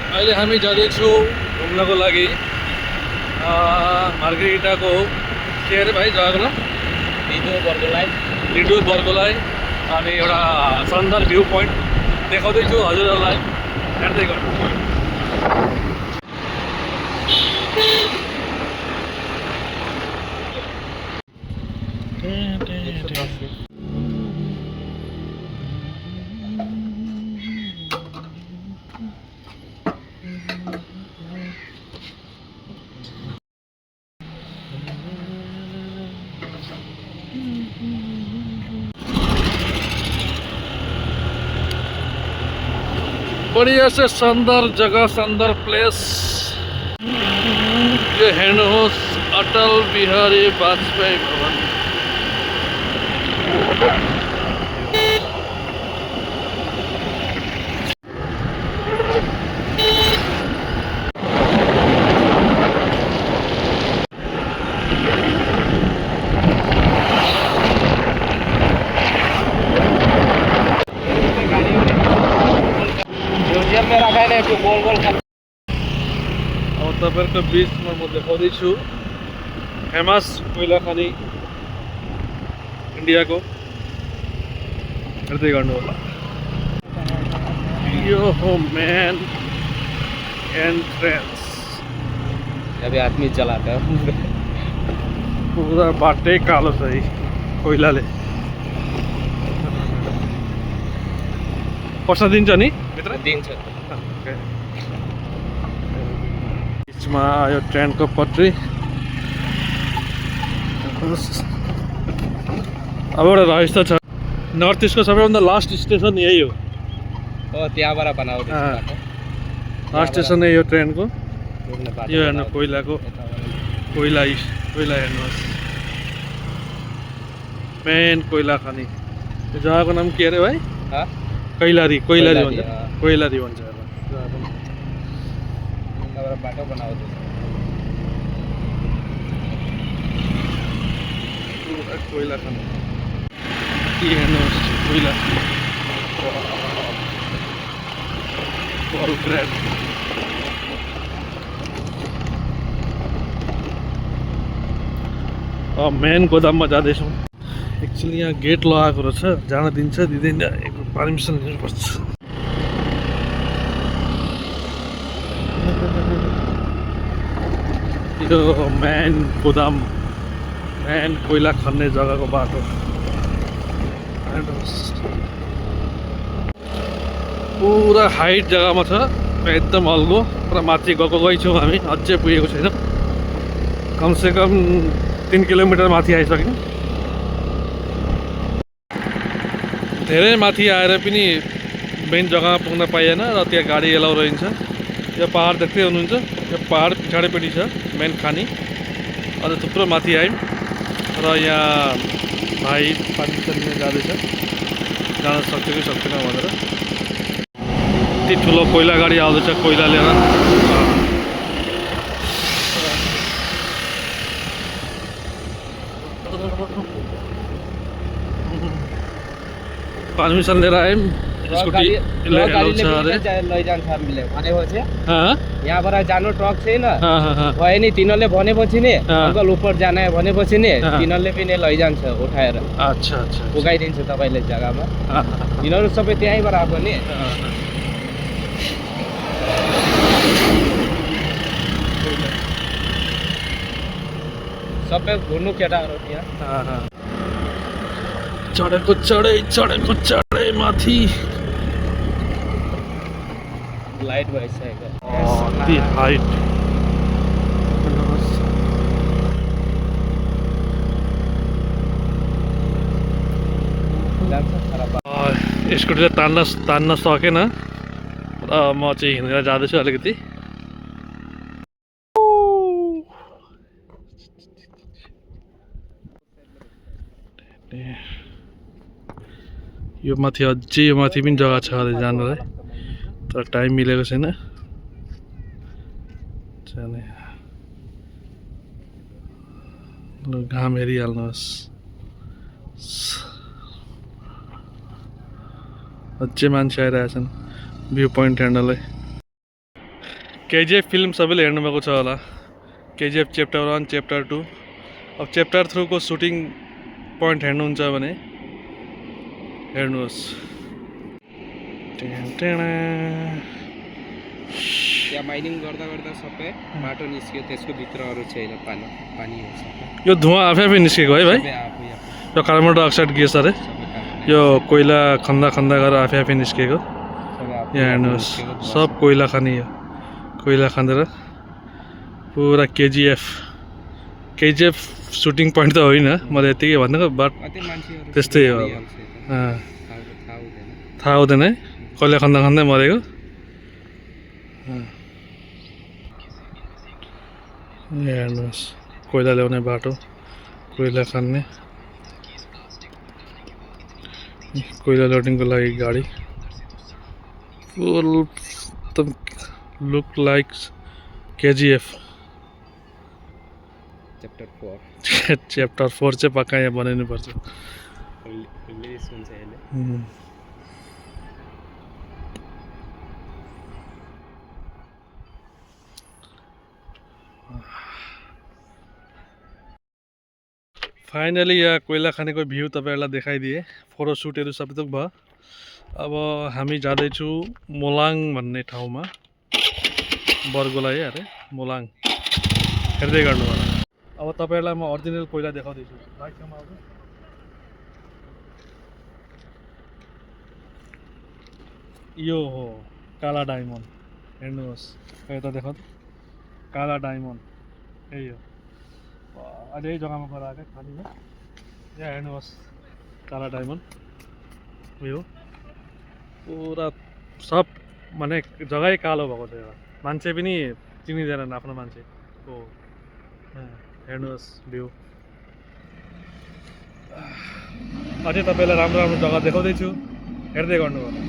अहिले हामी जाँदैछौँ घुम्नको लागि मार्गेरिटाको के अरे भाइ जग्गाको नाम लिडो बर्गोलाई अनि एउटा शानदार भ्यू पोइन्ट देखाउँदैछु हजुरहरूलाई हेर्दै गर्नु। बढ़िया से शानदार जगह, शानदार प्लेस। ये हेर्नुहोस् अटल बिहारी वाजपेयी भवन। अब तपाईहरुको बीचमा म देखाउँदैछु फेमस कोइला खनि इन्डियाको। हेर्दै गर्नु होला। यो हो मेन एन्ट्रेन्स। अभी आदमी चलाता है पूरा बाटै कालो छ है कोइलाले। पस्न दिन्छ नि भित्र? दिन्छ। बीचमा आयो ट्रेनको पटरी। अब एउटा रहस्य छ, नर्थ इस्टको सबैभन्दा लास्ट स्टेसन यही हो। त्यहाँबाट बनाउँदै लास्ट स्टेसन यो ट्रेनको। यो हेर्नु कोइलाको कोइला हेर्नुहोस्। मेन कोइला खनि। यो जग्गाको नाम के अरे भाइ? कैलारी भन्छ। कोइलारी भन्छ। बाटो बनाउँदैछ पुरा कोइला खनि। हेर्नुहोस् कोइला मेन गोदाममा जाँदैछौँ। एक्चुअली यहाँ गेट लगाएको रहेछ, जान दिन्छ दिँदैन पर्मिसन लिनुपर्छ। यो मेन गोदाम, मेन कोइला खन्ने जग्गाको बाटो। पुरा हाइट जग्गामा छ, एकदम अल्गो। पुरा माथि गएकै छौँ हामी, अझै पुगेको छैनौँ। कमसेकम 3 किलोमिटर माथि आइसक्यौँ। धेरै माथि आएर पनि मेन जग्गामा पुग्न पाइएन र त्यहाँ गाडी एलाउ रहन्छ। यो पहाड देख्दै हुनुहुन्छ, यो पहाड पछाडिपट्टि छ मेन खानी। अझ थुप्रो माथि आयौँ र यहाँ भाइ पानी चल्ने जाँदैछ, जान सक्छ कि सक्दैन भनेर। यति ठुलो कोइला गाडी आउँदैछ कोइला लिएर। पर्मिसन लिएर आयौँ। स्कुटी लैजान्छ हामीले भनेपछि यहाँबाट जानु ट्रक छैन भयो नि। तिनीहरूले भनेपछि नि अङ्कल उपर जान भनेपछि नि तिनीहरूले पनि लैजान्छ उठाएर। अच्छा अच्छा पुगाइदिन्छ तपाईँले जग्गामा। तिनीहरू सबै त्यहीँबाट आएको नि। सबै घुर्नु केटाहरू त्यहाँ। चढेको चढै माथि। लाइट भइसकेको हाइट। स्कुटीले तान्न सकेन र म चाहिँ हिँडेर जाँदैछु अलिकति। यो माथि अझै यो माथि पनि जग्गा छ अरे जानलाई, तर टाइम मिलेको छैन जाने। ल घाम हेरिहाल्नुहोस्। अझै मान्छे आइरहेछन् भ्यू पोइन्ट हेर्नलाई। केजिएफ फिल्म सबैले हेर्नुभएको छ होला। केजिएफ च्याप्टर 1 च्याप्टर 2 अब च्याप्टर 3 को सुटिङ पोइन्ट हेर्नुहुन्छ भने हेर्नुहोस्। यहाँ माइनिङ गर्दा गर्दा सबै बाटो निस्क्यो, त्यसको भित्र अरू छैन, पानी हो सबै। यो धुवा आफै आफै निस्केको है भाइ? सबै आफै आफै यो कार्बन डाइअक्साइड ग्यास अरे सबै कार्बन यो कोइला खन्दा खन्दा गरेर आफै आफै निस्केको। सबै आफै यहाँ हेर्नुहोस् निस्केको धुवा सब कोइला खाने हो। कोइला खाँदेर पुरा केजिएफ सुटिङ पोइन्ट त होइन, मैले यतिकै भनेको बट कति मान्छेहरू त्यस्तै हो अब। मरिहाल्छ यता। अँ, थाहा हुँदैन। थाहा हुँदैन है कोइला खन्दा खन्दै मरेको। यहाँ हेर्नुहोस् कोइला ल्याउने बाटो, कोइला खान्ने, कोइला लोडिङको लागि गाडी। फुल एकदम look like KGF. Chapter 4 chapter 4 चाहिँ पक्का यहाँ बनाइनु पर्छ। रिलिज हुन्छ अहिले। फाइनली यहाँ कोइला खानेको भ्यू तपाईँहरूलाई देखाइदिएँ। फोटोसुटहरू सबै थोक भयो। अब हामी जाँदैछु मोलाङ भन्ने ठाउँमा, बर्गोलाई अरे मोलाङ हेर्दै गर्नु होला। अब तपाईँहरूलाई म ओरिजिनल कोइला देखाउँदैछु। यो हो काला डायमन्ड, हेर्नुहोस् यता देखाउँ त, काला डायमन्ड यही हो। अहिले यही जग्गामा गएर आएको खाली हो। यहाँ हेर्नुहोस् काला डायमन्ड उयो पुरा सब माने जग्गै कालो भएको छ। यहाँ मान्छे पनि चिनिँदैनन् आफ्नो मान्छे हो। हेर्नुहोस् भ्यू। अझै तपाईँलाई राम्रो राम्रो जग्गा देखाउँदैछु, हेर्दै गर्नु होला।